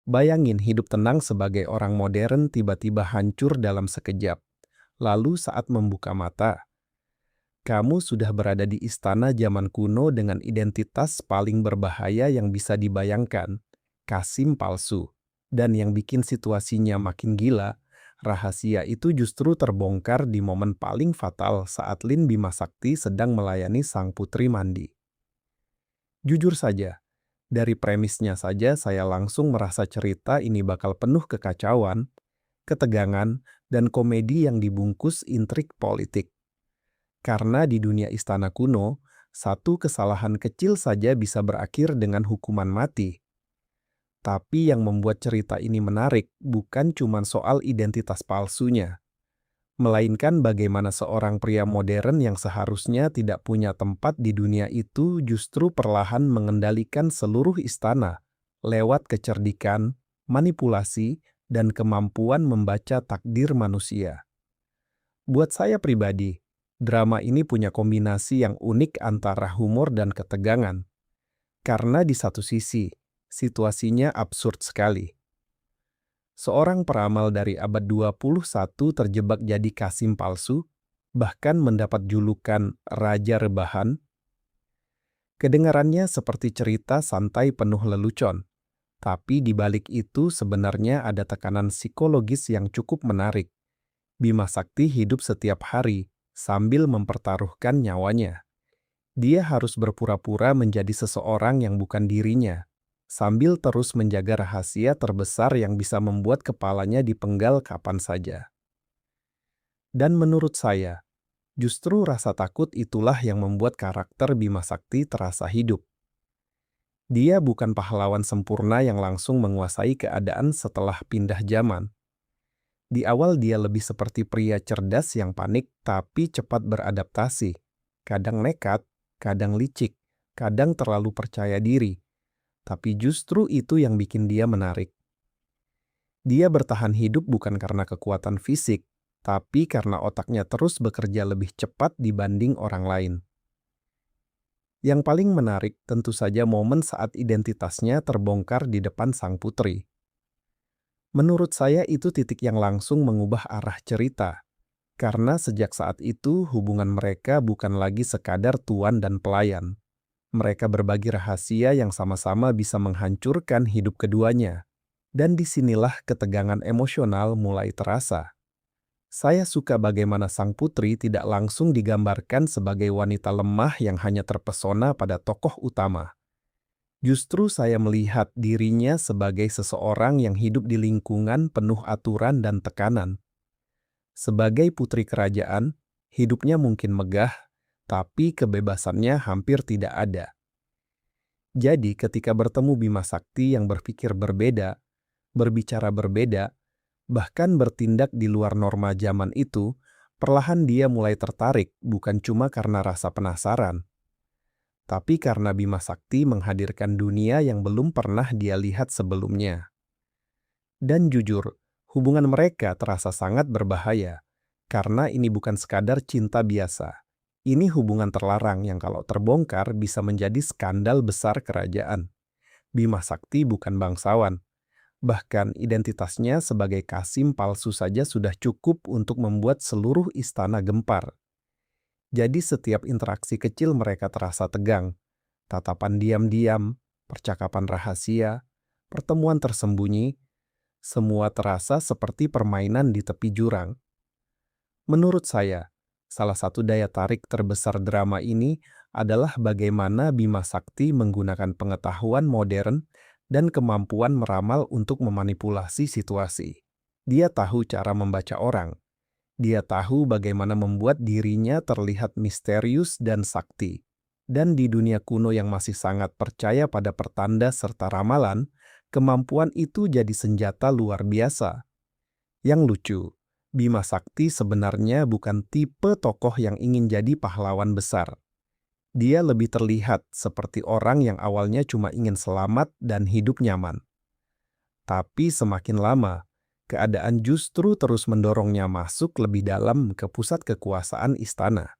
Bayangin hidup tenang sebagai orang modern tiba-tiba hancur dalam sekejap. Lalu saat membuka mata, kamu sudah berada di istana zaman kuno dengan identitas paling berbahaya yang bisa dibayangkan, Kasim palsu. Dan yang bikin situasinya makin gila, rahasia itu justru terbongkar di momen paling fatal saat Lin Bima Sakti sedang melayani sang putri mandi. Jujur saja, dari premisnya saja saya langsung merasa cerita ini bakal penuh kekacauan, ketegangan, dan komedi yang dibungkus intrik politik. Karena di dunia istana kuno, satu kesalahan kecil saja bisa berakhir dengan hukuman mati. Tapi yang membuat cerita ini menarik bukan cuma soal identitas palsunya, melainkan bagaimana seorang pria modern yang seharusnya tidak punya tempat di dunia itu justru perlahan mengendalikan seluruh istana lewat kecerdikan, manipulasi, dan kemampuan membaca takdir manusia. Buat saya pribadi, drama ini punya kombinasi yang unik antara humor dan ketegangan. Karena di satu sisi, situasinya absurd sekali. Seorang peramal dari abad 21 terjebak jadi Kasim palsu, bahkan mendapat julukan Raja Rebahan. Kedengarannya seperti cerita santai penuh lelucon, tapi di balik itu sebenarnya ada tekanan psikologis yang cukup menarik. Bima Sakti hidup setiap hari sambil mempertaruhkan nyawanya. Dia harus berpura-pura menjadi seseorang yang bukan dirinya, sambil terus menjaga rahasia terbesar yang bisa membuat kepalanya dipenggal kapan saja. Dan menurut saya, justru rasa takut itulah yang membuat karakter Bima Sakti terasa hidup. Dia bukan pahlawan sempurna yang langsung menguasai keadaan setelah pindah zaman. Di awal dia lebih seperti pria cerdas yang panik tapi cepat beradaptasi. Kadang nekat, kadang licik, kadang terlalu percaya diri. Tapi justru itu yang bikin dia menarik. Dia bertahan hidup bukan karena kekuatan fisik, tapi karena otaknya terus bekerja lebih cepat dibanding orang lain. Yang paling menarik tentu saja momen saat identitasnya terbongkar di depan sang putri. Menurut saya itu titik yang langsung mengubah arah cerita. Karena sejak saat itu hubungan mereka bukan lagi sekadar tuan dan pelayan. Mereka berbagi rahasia yang sama-sama bisa menghancurkan hidup keduanya. Dan disinilah ketegangan emosional mulai terasa. Saya suka bagaimana sang putri tidak langsung digambarkan sebagai wanita lemah yang hanya terpesona pada tokoh utama. Justru saya melihat dirinya sebagai seseorang yang hidup di lingkungan penuh aturan dan tekanan. Sebagai putri kerajaan, hidupnya mungkin megah, tapi kebebasannya hampir tidak ada. Jadi ketika bertemu Bima Sakti yang berpikir berbeda, berbicara berbeda, bahkan bertindak di luar norma zaman itu, perlahan dia mulai tertarik bukan cuma karena rasa penasaran, tapi karena Bima Sakti menghadirkan dunia yang belum pernah dia lihat sebelumnya. Dan jujur, hubungan mereka terasa sangat berbahaya, karena ini bukan sekadar cinta biasa. Ini hubungan terlarang yang kalau terbongkar bisa menjadi skandal besar kerajaan. Bima Sakti bukan bangsawan. Bahkan identitasnya sebagai Kasim palsu saja sudah cukup untuk membuat seluruh istana gempar. Jadi setiap interaksi kecil mereka terasa tegang. Tatapan diam-diam, percakapan rahasia, pertemuan tersembunyi, semua terasa seperti permainan di tepi jurang. Menurut saya, salah satu daya tarik terbesar drama ini adalah bagaimana Bima Sakti menggunakan pengetahuan modern dan kemampuan meramal untuk memanipulasi situasi. Dia tahu cara membaca orang. Dia tahu bagaimana membuat dirinya terlihat misterius dan sakti. Dan di dunia kuno yang masih sangat percaya pada pertanda serta ramalan, kemampuan itu jadi senjata luar biasa. Yang lucu, Bima Sakti sebenarnya bukan tipe tokoh yang ingin jadi pahlawan besar. Dia lebih terlihat seperti orang yang awalnya cuma ingin selamat dan hidup nyaman. Tapi semakin lama, keadaan justru terus mendorongnya masuk lebih dalam ke pusat kekuasaan istana.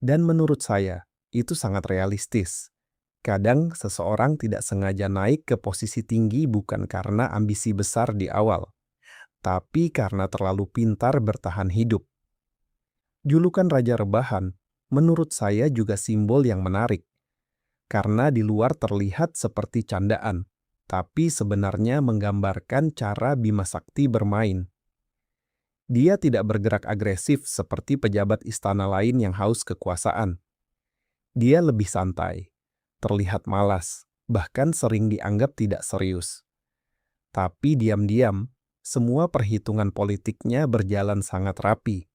Dan menurut saya, itu sangat realistis. Kadang seseorang tidak sengaja naik ke posisi tinggi bukan karena ambisi besar di awal, tapi karena terlalu pintar bertahan hidup. Julukan Raja Rebahan, menurut saya juga simbol yang menarik, karena di luar terlihat seperti candaan, tapi sebenarnya menggambarkan cara Bima Sakti bermain. Dia tidak bergerak agresif seperti pejabat istana lain yang haus kekuasaan. Dia lebih santai, terlihat malas, bahkan sering dianggap tidak serius. Tapi diam-diam, semua perhitungan politiknya berjalan sangat rapi.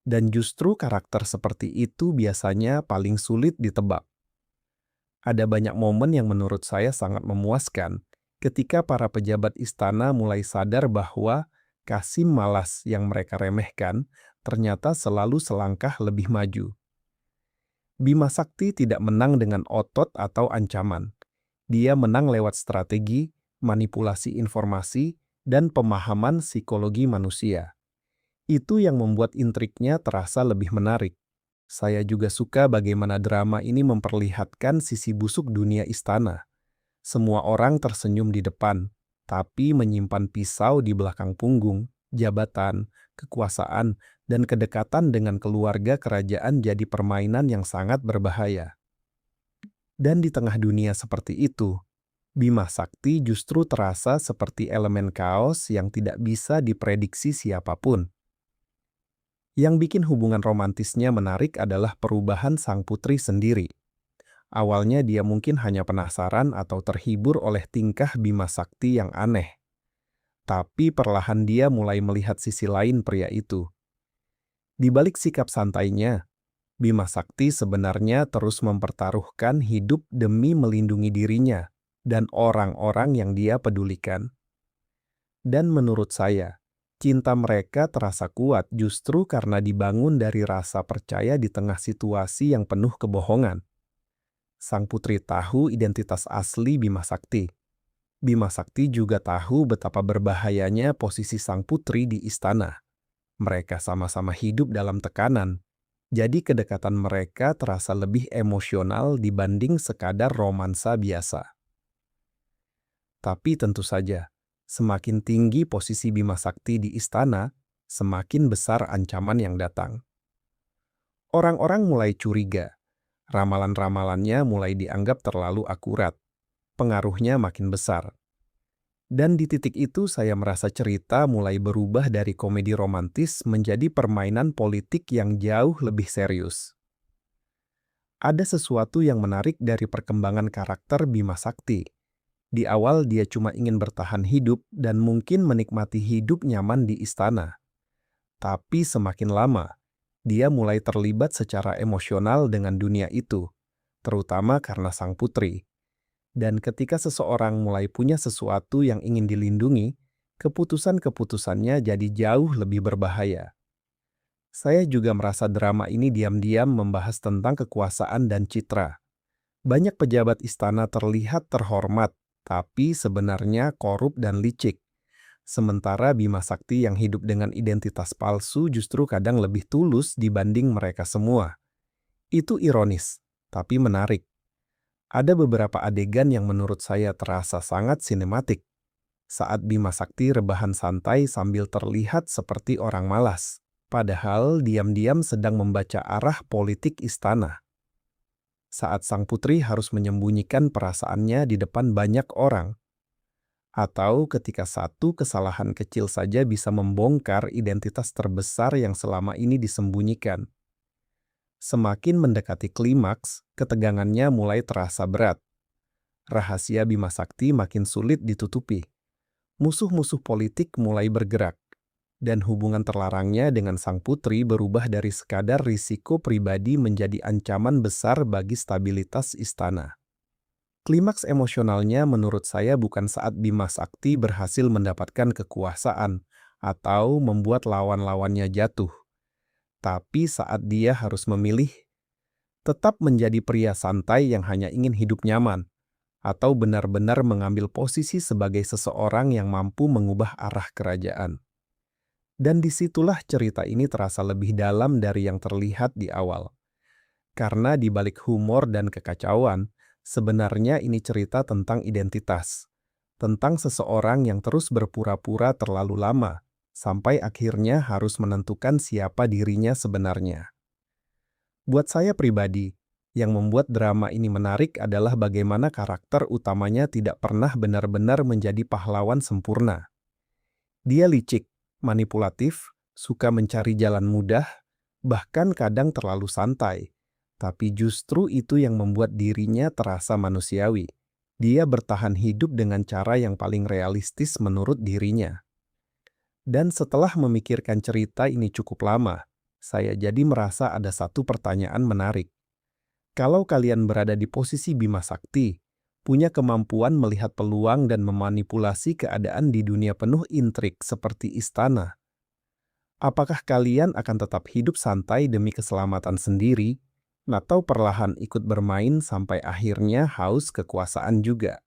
Dan justru karakter seperti itu biasanya paling sulit ditebak. Ada banyak momen yang menurut saya sangat memuaskan ketika para pejabat istana mulai sadar bahwa Kasim Malas yang mereka remehkan ternyata selalu selangkah lebih maju. Bima Sakti tidak menang dengan otot atau ancaman. Dia menang lewat strategi, manipulasi informasi, dan pemahaman psikologi manusia. Itu yang membuat intriknya terasa lebih menarik. Saya juga suka bagaimana drama ini memperlihatkan sisi busuk dunia istana. Semua orang tersenyum di depan, tapi menyimpan pisau di belakang punggung, jabatan, kekuasaan, dan kedekatan dengan keluarga kerajaan jadi permainan yang sangat berbahaya. Dan di tengah dunia seperti itu, Bima Sakti justru terasa seperti elemen kaos yang tidak bisa diprediksi siapapun. Yang bikin hubungan romantisnya menarik adalah perubahan sang putri sendiri. Awalnya dia mungkin hanya penasaran atau terhibur oleh tingkah Bima Sakti yang aneh. Tapi perlahan dia mulai melihat sisi lain pria itu. Di balik sikap santainya, Bima Sakti sebenarnya terus mempertaruhkan hidup demi melindungi dirinya dan orang-orang yang dia pedulikan. Dan menurut saya, cinta mereka terasa kuat justru karena dibangun dari rasa percaya di tengah situasi yang penuh kebohongan. Sang putri tahu identitas asli Bima Sakti. Bima Sakti juga tahu betapa berbahayanya posisi sang putri di istana. Mereka sama-sama hidup dalam tekanan, jadi kedekatan mereka terasa lebih emosional dibanding sekadar romansa biasa. Tapi tentu saja, semakin tinggi posisi Bima Sakti di istana, semakin besar ancaman yang datang. Orang-orang mulai curiga, ramalan-ramalannya mulai dianggap terlalu akurat, pengaruhnya makin besar. Dan di titik itu saya merasa cerita mulai berubah dari komedi romantis menjadi permainan politik yang jauh lebih serius. Ada sesuatu yang menarik dari perkembangan karakter Bima Sakti. Di awal dia cuma ingin bertahan hidup dan mungkin menikmati hidup nyaman di istana. Tapi semakin lama, dia mulai terlibat secara emosional dengan dunia itu, terutama karena sang putri. Dan ketika seseorang mulai punya sesuatu yang ingin dilindungi, keputusan-keputusannya jadi jauh lebih berbahaya. Saya juga merasa drama ini diam-diam membahas tentang kekuasaan dan citra. Banyak pejabat istana terlihat terhormat, tapi sebenarnya korup dan licik. Sementara Bima Sakti yang hidup dengan identitas palsu justru kadang lebih tulus dibanding mereka semua. Itu ironis, tapi menarik. Ada beberapa adegan yang menurut saya terasa sangat sinematik. Saat Bima Sakti rebahan santai sambil terlihat seperti orang malas, padahal diam-diam sedang membaca arah politik istana. Saat sang putri harus menyembunyikan perasaannya di depan banyak orang. Atau ketika satu kesalahan kecil saja bisa membongkar identitas terbesar yang selama ini disembunyikan. Semakin mendekati klimaks, ketegangannya mulai terasa berat. Rahasia Bima Sakti makin sulit ditutupi. Musuh-musuh politik mulai bergerak, dan hubungan terlarangnya dengan sang putri berubah dari sekadar risiko pribadi menjadi ancaman besar bagi stabilitas istana. Klimaks emosionalnya menurut saya bukan saat Bima Sakti berhasil mendapatkan kekuasaan atau membuat lawan-lawannya jatuh. Tapi saat dia harus memilih, tetap menjadi pria santai yang hanya ingin hidup nyaman, atau benar-benar mengambil posisi sebagai seseorang yang mampu mengubah arah kerajaan. Dan disitulah cerita ini terasa lebih dalam dari yang terlihat di awal. Karena di balik humor dan kekacauan, Sebenarnya ini cerita tentang identitas, tentang seseorang yang terus berpura-pura terlalu lama, sampai akhirnya harus menentukan siapa dirinya sebenarnya. Buat saya pribadi, yang membuat drama ini menarik adalah bagaimana karakter utamanya tidak pernah benar-benar menjadi pahlawan sempurna. Dia licik, manipulatif, suka mencari jalan mudah, bahkan kadang terlalu santai. Tapi justru itu yang membuat dirinya terasa manusiawi. Dia bertahan hidup dengan cara yang paling realistis menurut dirinya. Dan setelah memikirkan cerita ini cukup lama, saya jadi merasa ada satu pertanyaan menarik. Kalau kalian berada di posisi Bima Sakti, punya kemampuan melihat peluang dan memanipulasi keadaan di dunia penuh intrik seperti istana, apakah kalian akan tetap hidup santai demi keselamatan sendiri, atau perlahan ikut bermain sampai akhirnya haus kekuasaan juga?